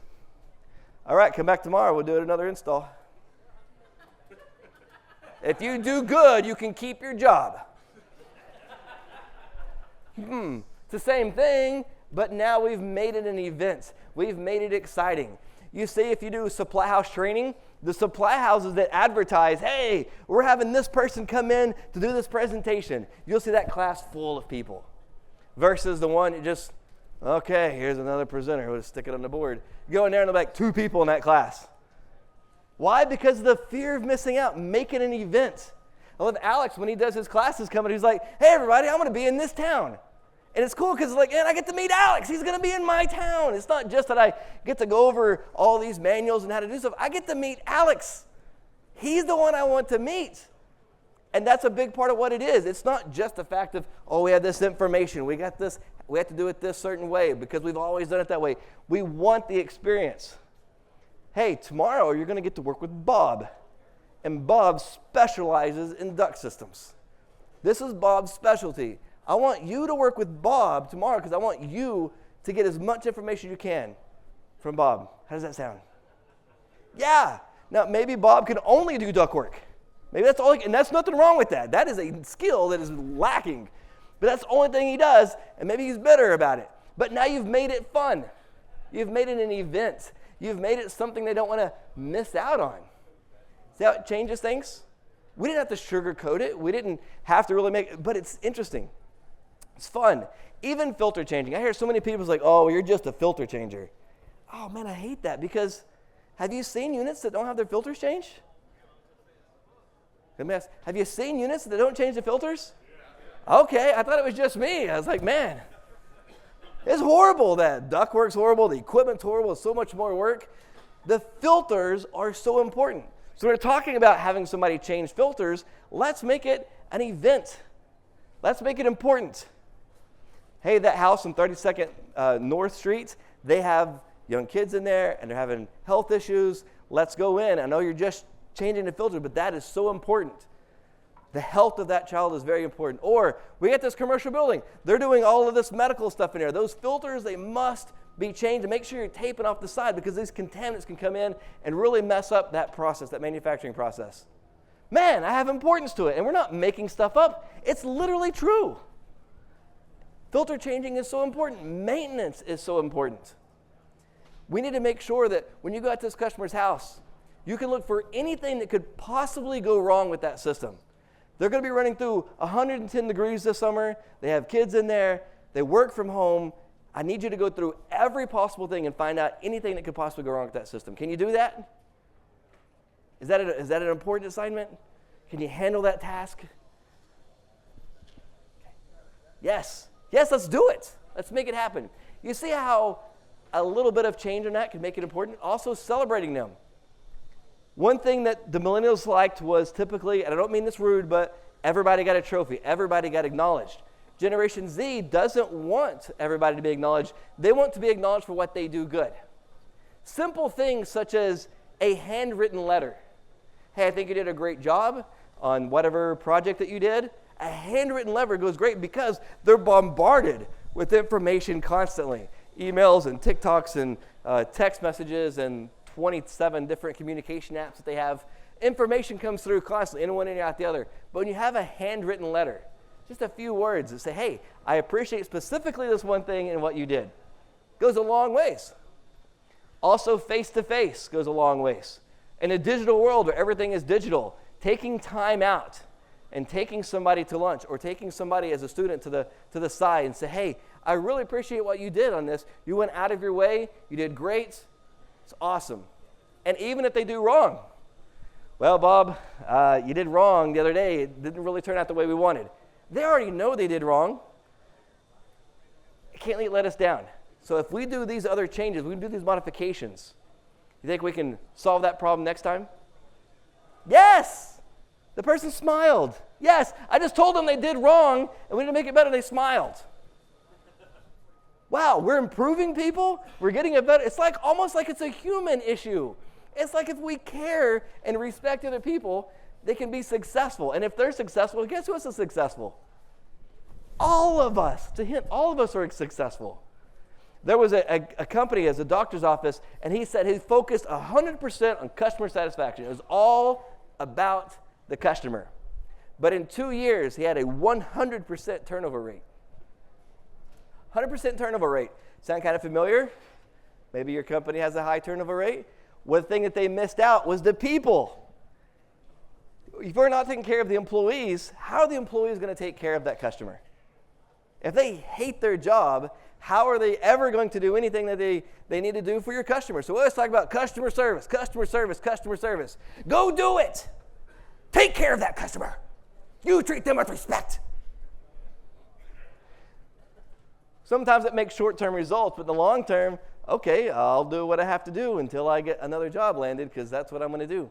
Speaker 2: all right, come back tomorrow. We'll do another install. If you do good, you can keep your job. It's the same thing, but now we've made it an event. We've made it exciting. You see, if you do supply house training, the supply houses that advertise, hey, we're having this person come in to do this presentation, you'll see that class full of people. Versus the one that just, okay, here's another presenter who will stick it on the board. You go in there and there'll be like 2 people in that class. Why? Because of the fear of missing out, make it an event. I love Alex when he does his classes coming, he's like, hey everybody, I'm going to be in this town. And it's cool because it's like, man, I get to meet Alex. He's going to be in my town. It's not just that I get to go over all these manuals and how to do stuff. I get to meet Alex. He's the one I want to meet. And that's a big part of what it is. It's not just the fact of, oh, we have this information. We got this. We have to do it this certain way because we've always done it that way. We want the experience. Hey, tomorrow you're going to get to work with Bob. And Bob specializes in duct systems. This is Bob's specialty. I want you to work with Bob tomorrow because I want you to get as much information you can from Bob. How does that sound? Yeah. Now, maybe Bob can only do duct work. Maybe that's all, and that's nothing wrong with that. That is a skill that is lacking. But that's the only thing he does, and maybe he's bitter about it. But now you've made it fun. You've made it an event. You've made it something they don't want to miss out on. See how it changes things? We didn't have to sugarcoat it. We didn't have to really make it, but it's interesting. It's fun. Even filter changing. I hear so many people like, oh, you're just a filter changer. Oh, man, I hate that because have you seen units that don't have their filters changed? Let me ask, have you seen units that don't change the filters? Okay, I thought it was just me. I was like, man. It's horrible. That ductwork's horrible. The equipment's horrible. It's so much more work. The filters are so important. So we're talking about having somebody change filters. Let's make it an event. Let's make it important. Hey, that house on 32nd North Street, they have young kids in there and they're having health issues. Let's go in. I know you're just changing the filter, but that is so important. The health of that child is very important. Or we get this commercial building. They're doing all of this medical stuff in there. Those filters, they must be changed, and make sure you're taping off the side because these contaminants can come in and really mess up that process, that manufacturing process. Man, I have importance to it, and we're not making stuff up. It's literally true. Filter changing is so important. Maintenance is so important. We need to make sure that when you go out to this customer's house, you can look for anything that could possibly go wrong with that system. They're going to be running through 110 degrees this summer. They have kids in there. They work from home. I need you to go through every possible thing and find out anything that could possibly go wrong with that system. Can you do that? Is that an important assignment? Can you handle that task? Yes. Yes, let's do it. Let's make it happen. You see how a little bit of change in that can make it important? Also celebrating them. One thing that the millennials liked was typically, and I don't mean this rude, but everybody got a trophy. Everybody got acknowledged. Generation Z doesn't want everybody to be acknowledged. They want to be acknowledged for what they do good. Simple things such as a handwritten letter. Hey, I think you did a great job on whatever project that you did. A handwritten letter goes great because they're bombarded with information constantly. Emails and TikToks and text messages and 27 different communication apps that they have. Information comes through constantly, in one and out the other. But when you have a handwritten letter, just a few words that say, hey, I appreciate specifically this one thing and what you did, goes a long ways. Also, face-to-face goes a long ways. In a digital world where everything is digital, taking time out and taking somebody to lunch or taking somebody as a student to the side and say, hey, I really appreciate what you did on this. You went out of your way. You did great. It's awesome. And even if they do wrong, well, Bob, you did wrong the other day. It didn't really turn out the way we wanted. They already know they did wrong. It can't let us down. So if we do these other changes, we do these modifications, you think we can solve that problem next time? Yes! The person smiled. Yes, I just told them they did wrong, and we need to make it better. They smiled. Wow, we're improving people. We're getting it better. It's like almost like it's a human issue. It's like if we care and respect other people, they can be successful. And if they're successful, guess who else is successful? All of us. To him, all of us are successful. There was a company as a doctor's office, and he said he focused 100% on customer satisfaction. It was all about the customer. But in 2 years, he had a 100% turnover rate. 100% turnover rate. Sound kind of familiar? Maybe your company has a high turnover rate. One thing that they missed out was the people. If we're not taking care of the employees, how are the employees going to take care of that customer? If they hate their job, how are they ever going to do anything that they need to do for your customer? So we always talk about customer service, customer service, customer service. Go do it. Take care of that customer. You treat them with respect. Sometimes it makes short-term results, but in the long term, okay, I'll do what I have to do until I get another job landed because that's what I'm going to do.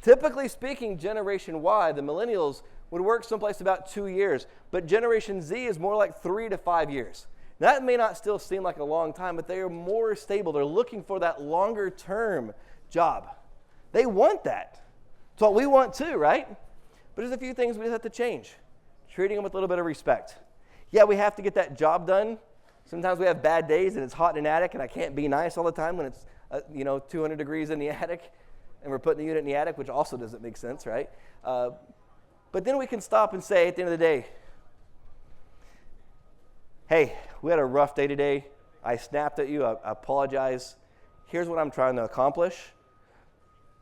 Speaker 2: Typically speaking, Generation Y, the millennials, would work someplace about 2 years, but Generation Z is more like 3 to 5 years. Now, that may not still seem like a long time, but they are more stable. They're looking for that longer-term job. They want that. It's what we want too, right? But there's a few things we just have to change. Treating them with a little bit of respect. Yeah, we have to get that job done. Sometimes we have bad days and it's hot in an attic and I can't be nice all the time when it's 200 degrees in the attic and we're putting the unit in the attic, which also doesn't make sense, right? But then we can stop and say at the end of the day, hey, we had a rough day today. I snapped at you. I apologize. Here's what I'm trying to accomplish.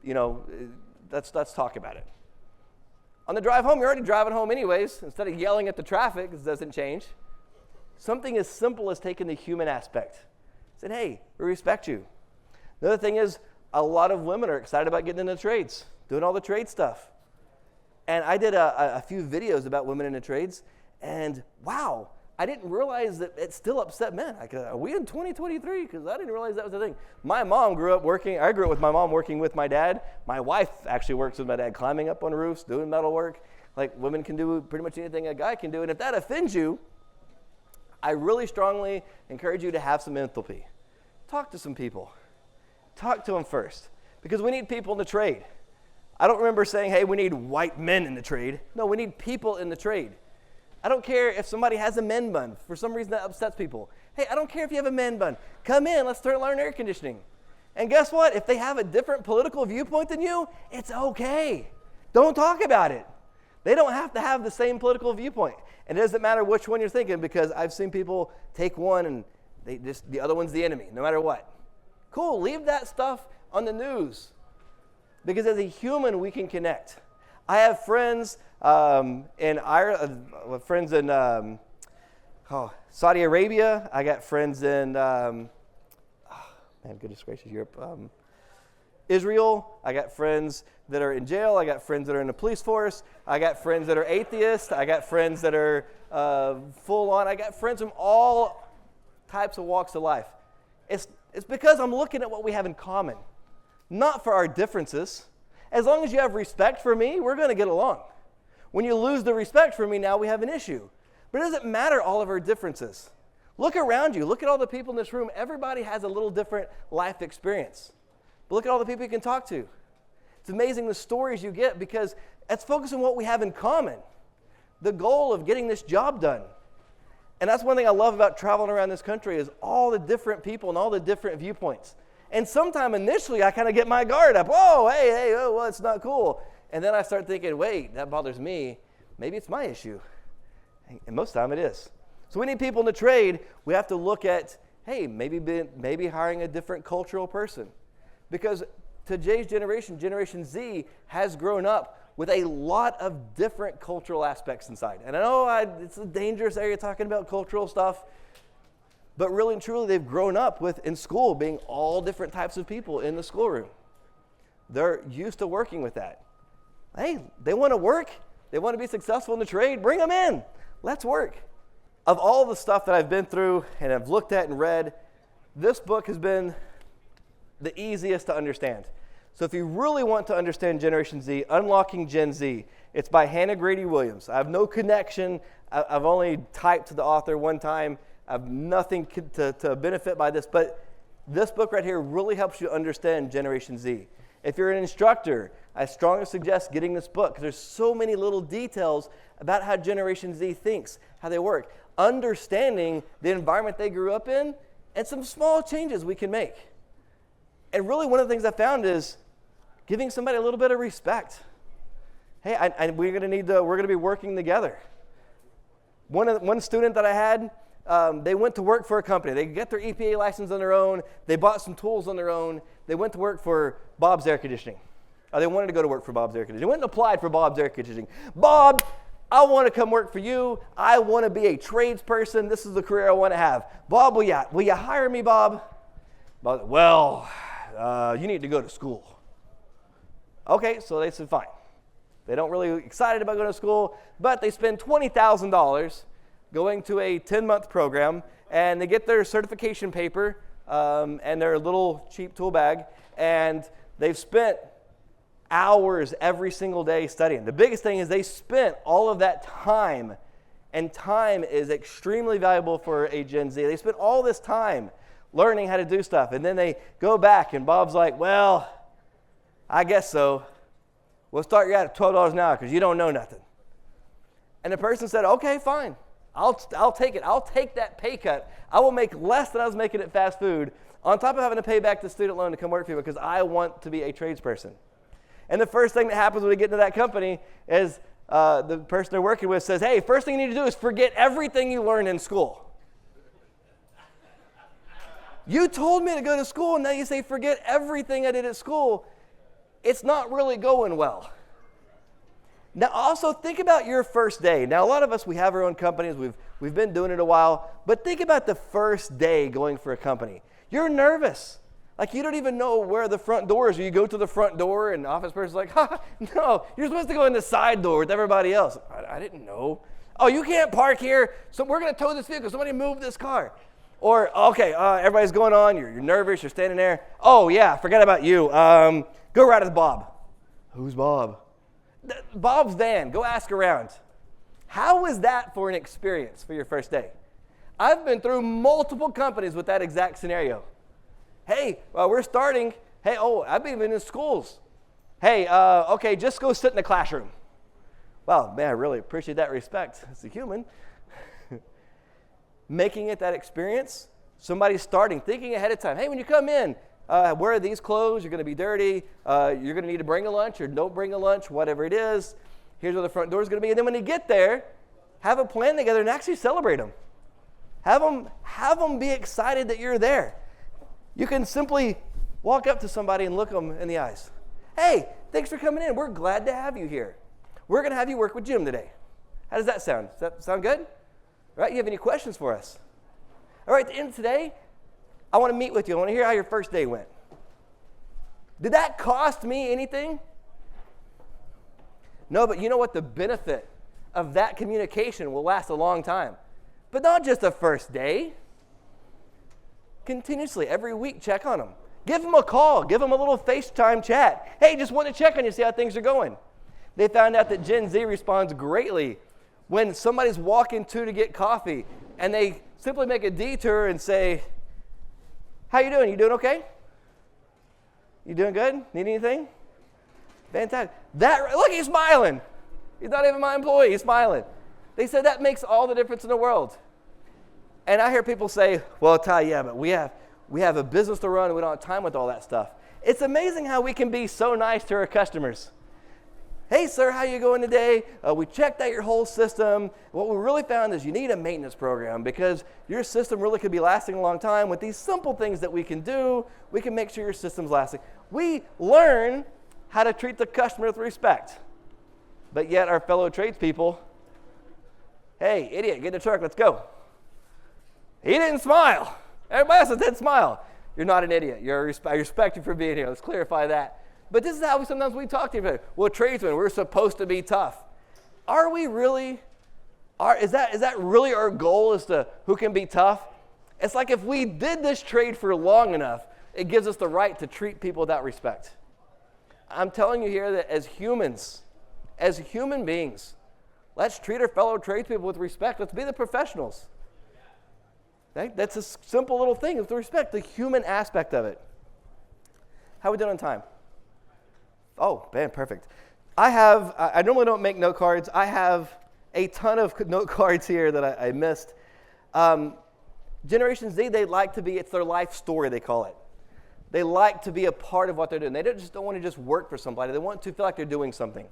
Speaker 2: Let's talk about it. On the drive home, you're already driving home anyways. Instead of yelling at the traffic, because it doesn't change. Something as simple as taking the human aspect. Said, hey, we respect you. The other thing is, a lot of women are excited about getting into trades, doing all the trade stuff. And I did a few videos about women in the trades, and wow, I didn't realize that it still upset men. Are we in 2023? Because I didn't realize that was a thing. My mom grew up working. I grew up with my mom working with my dad. My wife actually works with my dad, climbing up on roofs, doing metal work. Like, women can do pretty much anything a guy can do. And if that offends you, I really strongly encourage you to have some empathy. Talk to some people. Talk to them first. Because we need people in the trade. I don't remember saying, hey, we need white men in the trade. No, we need people in the trade. I don't care if somebody has a men bun. For some reason, that upsets people. Hey, I don't care if you have a men bun. Come in, let's start learning air conditioning. And guess what? If they have a different political viewpoint than you, it's okay. Don't talk about it. They don't have to have the same political viewpoint. And it doesn't matter which one you're thinking, because I've seen people take one and the other one's the enemy, no matter what. Cool, leave that stuff on the news. Because as a human, we can connect. I have friends in Ireland, friends in Saudi Arabia. I got friends in, goodness gracious, Europe. Israel. I got friends that are in jail. I got friends that are in the police force. I got friends that are atheists. I got friends that are full on. I got friends from all types of walks of life. It's because I'm looking at what we have in common, not for our differences. As long as you have respect for me, we're going to get along. When you lose the respect for me, now we have an issue. But it doesn't matter all of our differences. Look around you. Look at all the people in this room. Everybody has a little different life experience. But look at all the people you can talk to. It's amazing the stories you get, because it's focused on what we have in common. The goal of getting this job done. And that's one thing I love about traveling around this country, is all the different people and all the different viewpoints. And sometime initially, I kind of get my guard up. Whoa, hey, oh, well, it's not cool. And then I start thinking, wait, that bothers me. Maybe it's my issue. And most of the time it is. So we need people in the trade. We have to look at, hey, maybe hiring a different cultural person. Because today's generation, Generation Z, has grown up with a lot of different cultural aspects inside. And I know it's a dangerous area talking about cultural stuff. But really and truly, they've grown up in school being all different types of people in the schoolroom. They're used to working with that. Hey, they want to work. They want to be successful in the trade. Bring them in. Let's work. Of all the stuff that I've been through and I've looked at and read, this book has been the easiest to understand. So if you really want to understand Generation Z, Unlocking Gen Z, it's by Hannah Grady Williams. I have no connection. I've only typed to the author one time. I have nothing to benefit by this, but this book right here really helps you understand Generation Z. If you're an instructor, I strongly suggest getting this book, because there's so many little details about how Generation Z thinks, how they work, understanding the environment they grew up in, and some small changes we can make. And really, one of the things I found is giving somebody a little bit of respect. Hey, we're going to be working together. One student that I had, they went to work for a company. They get their EPA license on their own. They bought some tools on their own. They went to work for Bob's Air Conditioning. They wanted to go to work for Bob's Air Conditioning. They went and applied for Bob's Air Conditioning. Bob, I want to come work for you. I want to be a tradesperson. This is the career I want to have. Bob, will you hire me, Bob? Bob, well, you need to go to school. Okay, so they said fine. They don't really excited about going to school, but they spend $20,000 going to a 10-month program, and they get their certification paper and their little cheap tool bag, and they've spent hours every single day studying. The biggest thing is they spent all of that time, and time is extremely valuable for a Gen Z. They spent all this time learning how to do stuff, and then they go back, and Bob's like, well, I guess so. We'll start you out at $12 an hour because you don't know nothing. And the person said, okay, fine. I'll take it. I'll take that pay cut. I will make less than I was making at fast food, on top of having to pay back the student loan to come work for you, because I want to be a tradesperson. And the first thing that happens when we get into that company is the person they're working with says, hey, first thing you need to do is forget everything you learned in school. You told me to go to school, and now you say forget everything I did at school. It's not really going well. Now, also think about your first day. Now, a lot of us, we have our own companies. We've been doing it a while. But think about the first day going for a company. You're nervous. Like, you don't even know where the front door is. You go to the front door, and the office person's like, no, you're supposed to go in the side door with everybody else. I didn't know. Oh, you can't park here, so we're going to tow this vehicle. Somebody move this car. Or, okay, everybody's going on. You're nervous. You're standing there. Oh, yeah, forget about you. Go ride with Bob. Who's Bob? Bob's van. Go ask around. How was that for an experience for your first day? I've been through multiple companies with that exact scenario. Hey, we're starting. Hey, I've been in schools. Hey, okay, just go sit in the classroom. Wow, man, I really appreciate that respect as a human. Making it that experience, somebody starting, thinking ahead of time. Hey, when you come in, wear these clothes. You're going to be dirty. You're going to need to bring a lunch or don't bring a lunch, whatever it is. Here's where the front door is going to be. And then when you get there, have a plan together and actually celebrate them. Have them be excited that you're there. You can simply walk up to somebody and look them in the eyes. Hey, thanks for coming in. We're glad to have you here. We're going to have you work with Jim today. How does that sound? Does that sound good? All right, you have any questions for us? All right, at the end of today, I want to meet with you. I want to hear how your first day went. Did that cost me anything? No, but you know what? The benefit of that communication will last a long time. But not just the first day. Continuously, every week, check on them. Give them a call. Give them a little FaceTime chat. Hey, just want to check on you, see how things are going. They found out that Gen Z responds greatly when somebody's walking to get coffee and they simply make a detour and say, how you doing? You doing okay? You doing good? Need anything? Fantastic. Look, he's smiling. He's not even my employee. He's smiling. They said that makes all the difference in the world. And I hear people say, well, Ty, yeah, but we have a business to run and we don't have time with all that stuff. It's amazing how we can be so nice to our customers. Hey, sir, how you going today? We checked out your whole system. What we really found is you need a maintenance program because your system really could be lasting a long time. With these simple things that we can do, we can make sure your system's lasting. We learn how to treat the customer with respect. But yet our fellow tradespeople, hey, idiot, get in the truck, let's go. He didn't smile. Everybody else didn't smile. You're not an idiot. I respect you for being here. Let's clarify that. But this is how sometimes we talk to people. Well, tradesmen, we're supposed to be tough. Are we really? Is that really our goal as to who can be tough? It's like if we did this trade for long enough, it gives us the right to treat people without respect. I'm telling you here that as humans, as human beings, let's treat our fellow tradespeople with respect. Let's be the professionals. Right? That's a simple little thing with respect, the human aspect of it. How are we doing on time? Oh, man, perfect. I normally don't make note cards. I have a ton of note cards here that I missed. Generation Z, it's their life story, they call it. They like to be a part of what they're doing. They don't want to just work for somebody. They want to feel like they're doing something.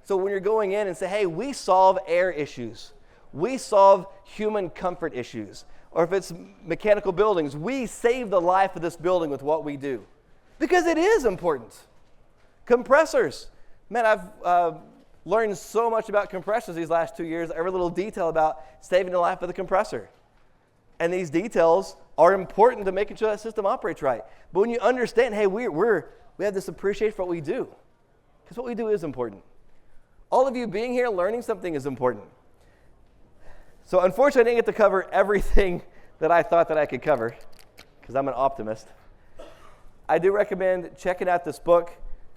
Speaker 2: So when you're going in and say, hey, we solve air issues. We solve human comfort issues. Or if it's mechanical buildings, we save the life of this building with what we do. Because it is important. Compressors. Man, I've learned so much about compressors these last 2 years, every little detail about saving the life of the compressor. And these details are important to making sure that system operates right. But when you understand, hey, we have this appreciation for what we do. Because what we do is important. All of you being here, learning something is important. So unfortunately, I didn't get to cover everything that I thought that I could cover, because I'm an optimist. I do recommend checking out this book,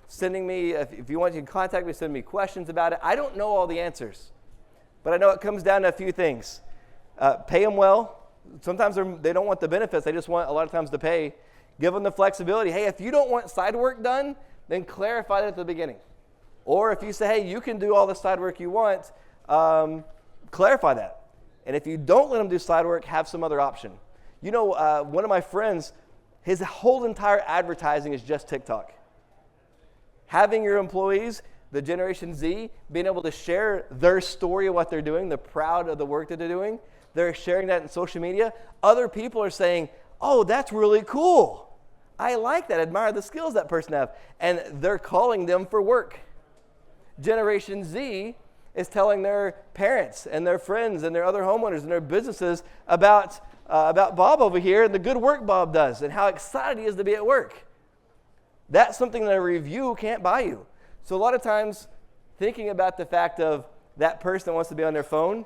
Speaker 2: sending me, if you want, you can contact me, send me questions about it. I don't know all the answers, but I know it comes down to a few things. Pay them well. Sometimes they don't want the benefits. They just want, a lot of times, to pay. Give them the flexibility. Hey, if you don't want side work done, then clarify that at the beginning. Or if you say, hey, you can do all the side work you want, clarify that. And if you don't let them do side work, have some other option. You know, one of my friends, his whole entire advertising is just TikTok. Having your employees, the Generation Z, being able to share their story of what they're doing, they're proud of the work that they're doing, they're sharing that in social media. Other people are saying, oh, that's really cool. I like that, admire the skills that person has. And they're calling them for work. Generation Z is telling their parents and their friends and their other homeowners and their businesses about Bob over here and the good work Bob does and how excited he is to be at work. That's something that a review can't buy you. So a lot of times, thinking about the fact of that person that wants to be on their phone,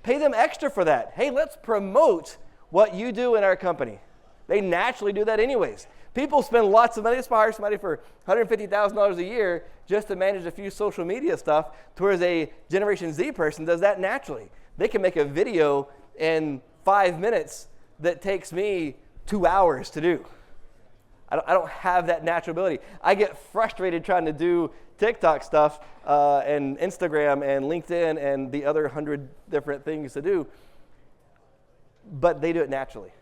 Speaker 2: Pay them extra for that. Hey, let's promote what you do in our company. They naturally do that anyways. People spend lots of money. Let's hire somebody for $150,000 a year just to manage a few social media stuff, whereas a Generation Z person does that naturally. They can make a video in 5 minutes that takes me 2 hours to do. I don't have that natural ability. I get frustrated trying to do TikTok stuff and Instagram and LinkedIn and the other 100 different things to do, but they do it naturally.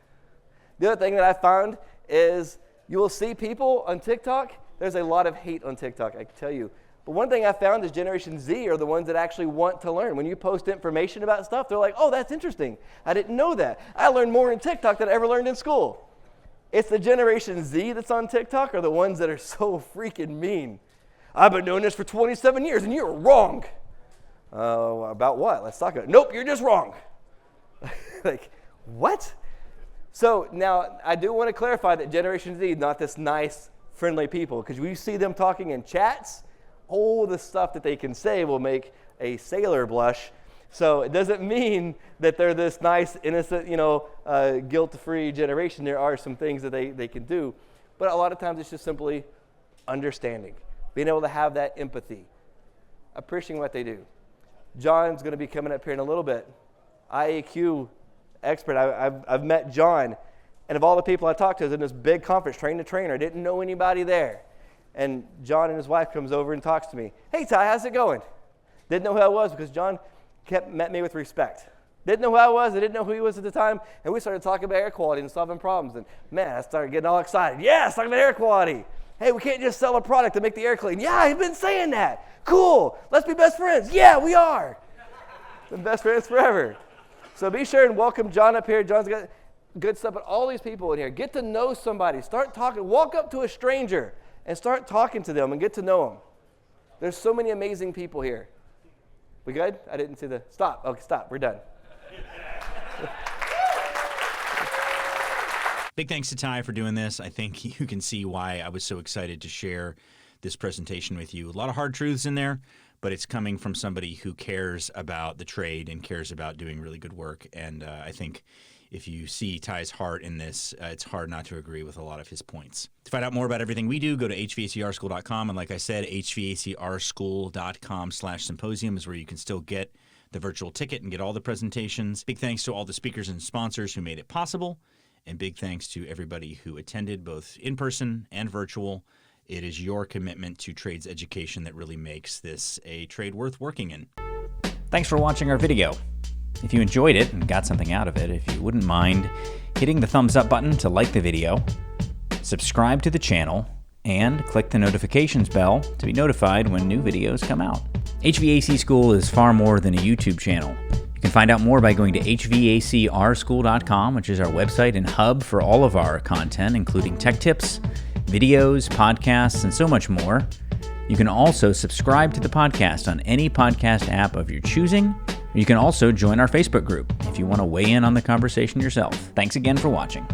Speaker 2: The other thing that I found is you will see people on TikTok. There's a lot of hate on TikTok, I can tell you. But one thing I found is Generation Z are the ones that actually want to learn. When you post information about stuff, they're like, oh, that's interesting. I didn't know that. I learned more in TikTok than I ever learned in school. It's the Generation Z that's on TikTok are the ones that are so freaking mean. I've been doing this for 27 years and you're wrong. About what? Let's talk about it. Nope, you're just wrong. Like, what? So now I do want to clarify that Generation Z is not this nice, friendly people, because we see them talking in chats, all the stuff that they can say will make a sailor blush. So it doesn't mean that they're this nice, innocent, guilt-free generation. There are some things that they can do. But a lot of times it's just simply understanding, being able to have that empathy, appreciating what they do. John's going to be coming up here in a little bit. IAQ expert. I've met John, and of all the people I talked to, I was in this big conference, train the trainer. I didn't know anybody there. And John and his wife comes over and talks to me. Hey, Ty, how's it going? Didn't know who I was because John met me with respect. Didn't know who I was. I didn't know who he was at the time. And we started talking about air quality and solving problems. And man, I started getting all excited. Yes, talking about air quality. Hey, we can't just sell a product to make the air clean. Yeah, I've been saying that. Cool. Let's be best friends. Yeah, we are. Been best friends forever. So be sure and welcome John up here. John's got good stuff. But all these people in here, get to know somebody. Start talking. Walk up to a stranger and start talking to them and get to know them. There's so many amazing people here. We good? I didn't see the stop. Okay, stop. We're done.
Speaker 1: Big thanks to Ty for doing this. I think you can see why I was so excited to share this presentation with you. A lot of hard truths in there, but it's coming from somebody who cares about the trade and cares about doing really good work. And I think if you see Ty's heart in this, it's hard not to agree with a lot of his points. To find out more about everything we do, go to hvacrschool.com. And like I said, hvacrschool.com/symposium is where you can still get the virtual ticket and get all the presentations. Big thanks to all the speakers and sponsors who made it possible. And big thanks to everybody who attended, both in person and virtual. It is your commitment to trades education that really makes this a trade worth working in.
Speaker 3: Thanks for watching our video. If you enjoyed it and got something out of it, if you wouldn't mind hitting the thumbs up button to like the video, subscribe to the channel, and click the notifications bell to be notified when new videos come out. HVAC School is far more than a YouTube channel. You can find out more by going to hvacrschool.com, which is our website and hub for all of our content, including tech tips, videos, podcasts, and so much more. You can also subscribe to the podcast on any podcast app of your choosing. You can also join our Facebook group if you want to weigh in on the conversation yourself. Thanks again for watching.